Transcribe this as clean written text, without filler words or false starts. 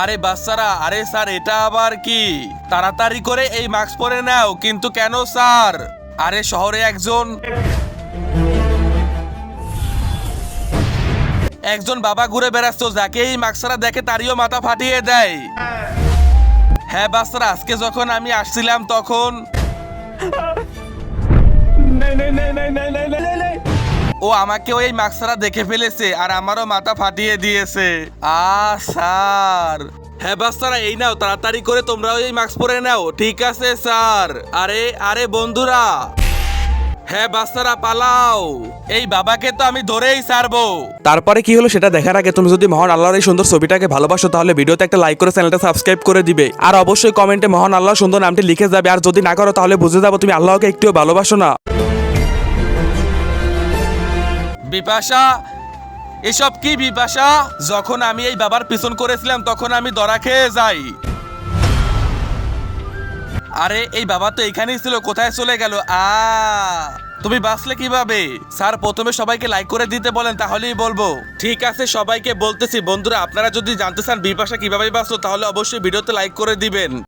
আরে বাচ্চারা, আরে স্যার এটা আবার কি? তাড়াতাড়ি করে এই মাস্ক পরে নাও। কিন্তু কেন স্যার? আরে শহরে একজন বাবা ঘুরে বেড়াচ্ছ, যাকে এই মাস্করা দেখে তারইও মাথা ফাটিয়ে দেয়। হ্যাঁ বাচ্চারা, আজকে যখন আমি আসছিলাম তখন ও আমাকে ওই মাস্করা দেখে ফেলেছে আর আমারও মাথা ফাটিয়ে দিয়েছে। স্যার। হ্যাঁ বাচ্চারা, এই নাও, তাড়াতাড়ি করে তোমরাও এই মাস্ক পরে নাও। ঠিক আছে স্যার। আরে আরে বন্ধুরা, হ্যাঁ বাচ্চারা পালাও, এই বাবাকে তো আমি ধরেই ছাড়বো। তারপরে কি হলো সেটা দেখার আগে তুমি যদি মহান আল্লাহর এই সুন্দর ছবিটাকে ভালোবাসো তাহলে ভিডিওতে একটা লাইক করে চ্যানেলটা সাবস্ক্রাইব করে দিবে, আর অবশ্যই কমেন্টে মহান আল্লাহর সুন্দর নামটি লিখে যাবে। আর যদি না করো তাহলে বুঝে যাবো তুমি আল্লাহকে একটুও ভালোবাসো না। বিপাশা, এসব কি বিপাশা? যখন আমি এই বাবার পিছন করেছিলাম তখন আমি ধরা খেয়ে যাই। আরে এই বাবা তো এখানেই ছিল, কোথায় চলে গেল? তুমি বাঁচলে কিভাবে? স্যার প্রথমে সবাইকে লাইক করে দিতে বলেন, তাহলেই বলবো। ঠিক আছে, সবাইকে বলতেছি। বন্ধুরা, আপনারা যদি জানতে চান বিপাশা কিভাবে বাঁচলো তাহলে অবশ্যই ভিডিওতে লাইক করে দিবেন।